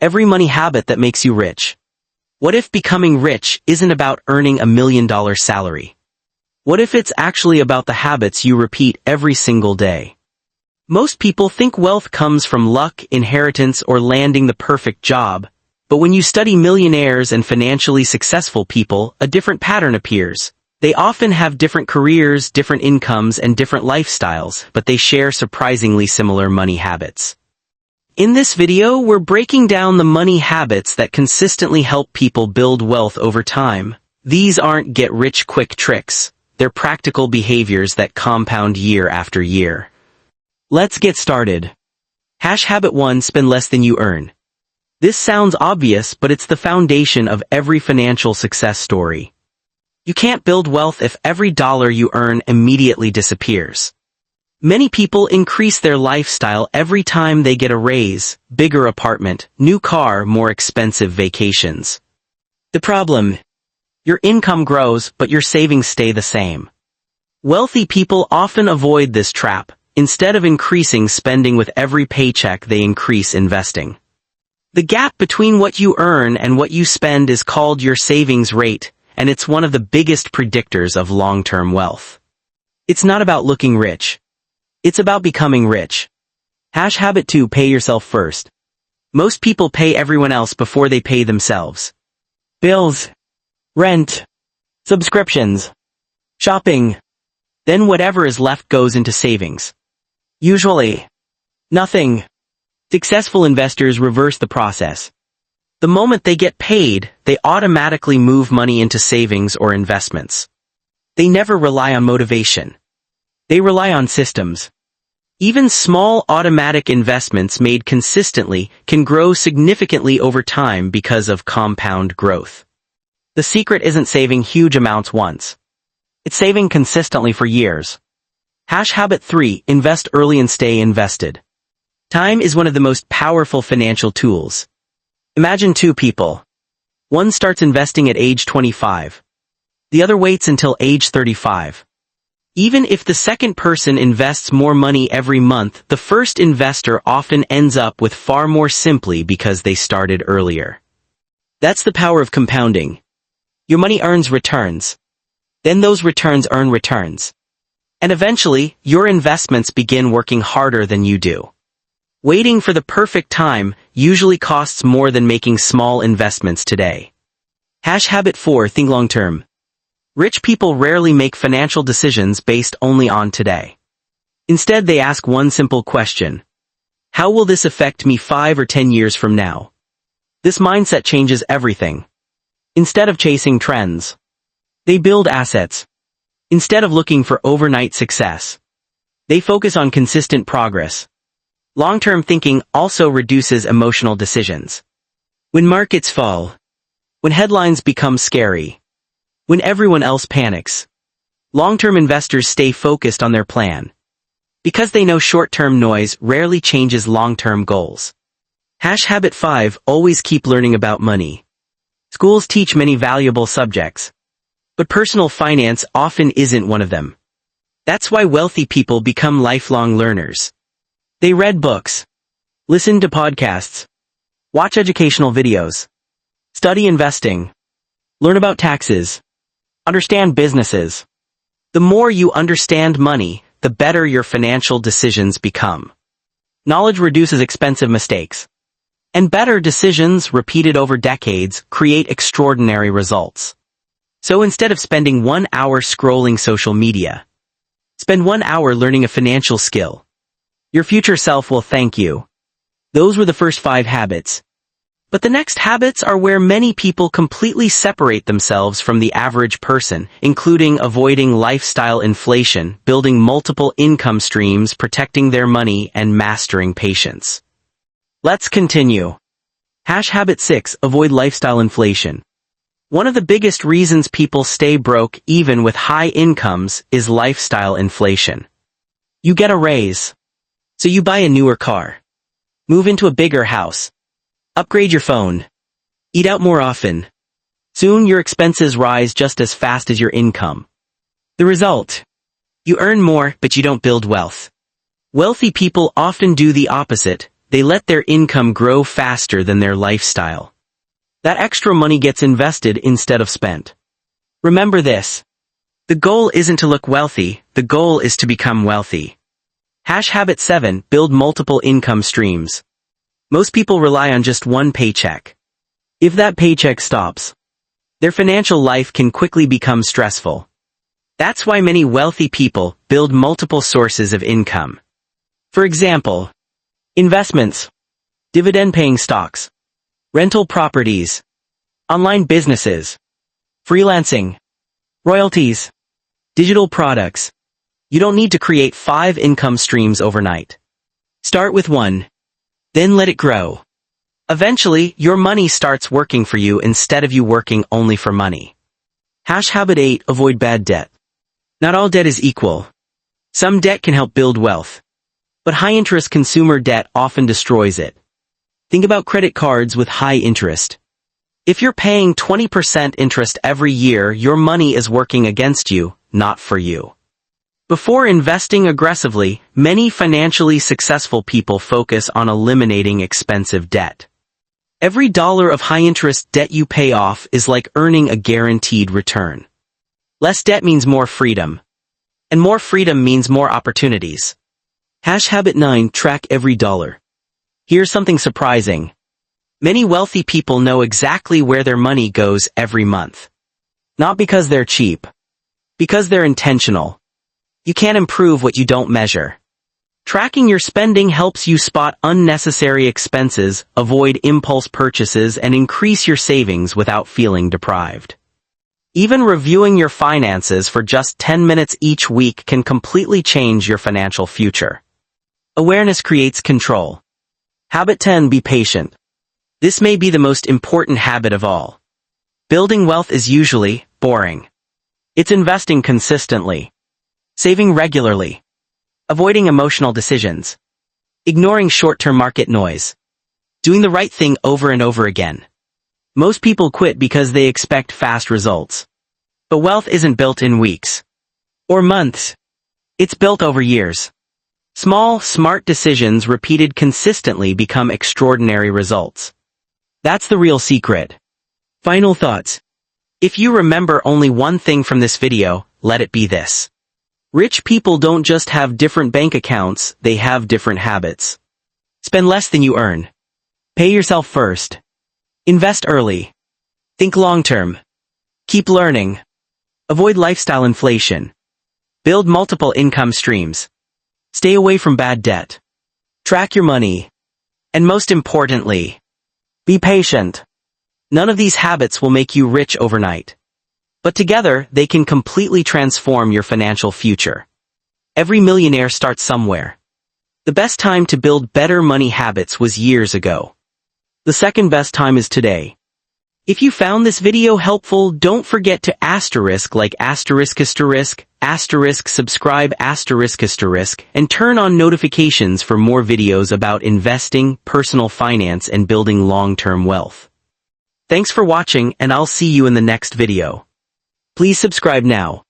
every money habit that makes you rich. What if becoming rich isn't about earning $1 million salary? What if it's actually about the habits you repeat every single day? Most people think wealth comes from luck, inheritance, or landing the perfect job. But when you study millionaires and financially successful people, a different pattern appears. They often have different careers, different incomes, and different lifestyles, but they share surprisingly similar money habits. In this video, we're breaking down the money habits that consistently help people build wealth over time. These aren't get-rich-quick tricks. They're practical behaviors that compound year after year. Let's get started. Habit 1: Spend less than you earn. This sounds obvious, but it's the foundation of every financial success story. You can't build wealth if every dollar you earn immediately disappears. Many people increase their lifestyle every time they get a raise, bigger apartment, new car, more expensive vacations. The problem: your income grows, but your savings stay the same. Wealthy people often avoid this trap. Instead of increasing spending with every paycheck, they increase investing. The gap between what you earn and what you spend is called your savings rate, and it's one of the biggest predictors of long-term wealth. It's not about looking rich. It's about becoming rich. Habit 2: Pay yourself first. Most people pay everyone else before they pay themselves. Bills, rent, subscriptions, shopping. Then whatever is left goes into savings. Usually, nothing. Successful investors reverse the process. The moment they get paid, they automatically move money into savings or investments. They never rely on motivation. They rely on systems. Even small automatic investments made consistently can grow significantly over time because of compound growth. The secret isn't saving huge amounts once. It's saving consistently for years. Habit 3: Invest early and stay invested. Time is one of the most powerful financial tools. Imagine two people. One starts investing at age 25. The other waits until age 35. Even if the second person invests more money every month, the first investor often ends up with far more simply because they started earlier. That's the power of compounding. Your money earns returns. Then those returns earn returns. And eventually, your investments begin working harder than you do. Waiting for the perfect time usually costs more than making small investments today. Habit 4: Think long-term. Rich people rarely make financial decisions based only on today. Instead, they ask one simple question: how will this affect me 5 or 10 years from now? This mindset changes everything. Instead of chasing trends, they build assets. Instead of looking for overnight success, they focus on consistent progress. Long-term thinking also reduces emotional decisions. When markets fall, when headlines become scary, when everyone else panics, long-term investors stay focused on their plan. Because they know short-term noise rarely changes long-term goals. Habit 5: Always keep learning about money. Schools teach many valuable subjects, but personal finance often isn't one of them. That's why wealthy people become lifelong learners. They read books, listen to podcasts, watch educational videos, study investing, learn about taxes, understand businesses. The more you understand money, the better your financial decisions become. Knowledge reduces expensive mistakes. And better decisions, repeated over decades, create extraordinary results. So instead of spending 1 hour scrolling social media, spend 1 hour learning a financial skill. Your future self will thank you. Those were the first 5 habits. But the next habits are where many people completely separate themselves from the average person, including avoiding lifestyle inflation, building multiple income streams, protecting their money, and mastering patience. Let's continue. Habit 6: Avoid lifestyle inflation. One of the biggest reasons people stay broke even with high incomes is lifestyle inflation. You get a raise, so you buy a newer car, move into a bigger house, upgrade your phone, eat out more often. Soon your expenses rise just as fast as your income. The result: you earn more, but you don't build wealth. Wealthy people often do the opposite. they let their income grow faster than their lifestyle. That extra money gets invested instead of spent. Remember this. The goal isn't to look wealthy, the goal is to become wealthy. Habit 7, build multiple income streams. Most people rely on just one paycheck. If that paycheck stops, their financial life can quickly become stressful. That's why many wealthy people build multiple sources of income. For example, investments, dividend-paying stocks, rental properties, online businesses, freelancing, royalties, digital products. You don't need to create 5 income streams overnight. Start with 1. Then let it grow. Eventually, your money starts working for you instead of you working only for money. Habit 8, avoid bad debt. Not all debt is equal. Some debt can help build wealth. But high-interest consumer debt often destroys it. Think about credit cards with high interest. If you're paying 20% interest every year, your money is working against you, not for you. Before investing aggressively, many financially successful people focus on eliminating expensive debt. Every dollar of high-interest debt you pay off is like earning a guaranteed return. Less debt means more freedom. And more freedom means more opportunities. Habit 9, track every dollar. Here's something surprising. Many wealthy people know exactly where their money goes every month. Not because they're cheap. Because they're intentional. You can't improve what you don't measure. Tracking your spending helps you spot unnecessary expenses, avoid impulse purchases, and increase your savings without feeling deprived. Even reviewing your finances for just 10 minutes each week can completely change your financial future. Awareness creates control. Habit 10, be patient. This may be the most important habit of all. Building wealth is usually boring. It's investing consistently, saving regularly, avoiding emotional decisions, ignoring short-term market noise, doing the right thing over and over again. Most people quit because they expect fast results. But wealth isn't built in weeks or months. It's built over years. Small, smart decisions repeated consistently become extraordinary results. That's the real secret. Final thoughts. If you remember only one thing from this video, let it be this. Rich people don't just have different bank accounts, they have different habits. Spend less than you earn. Pay yourself first. Invest early. Think long-term. Keep learning. Avoid lifestyle inflation. Build multiple income streams. Stay away from bad debt. Track your money. And most importantly, be patient. None of these habits will make you rich overnight. But together, they can completely transform your financial future. Every millionaire starts somewhere. The best time to build better money habits was years ago. The second best time is today. If you found this video helpful, don't forget to like subscribe and turn on notifications for more videos about investing, personal finance, and building long-term wealth. Thanks for watching, and I'll see you in the next video. Please subscribe now.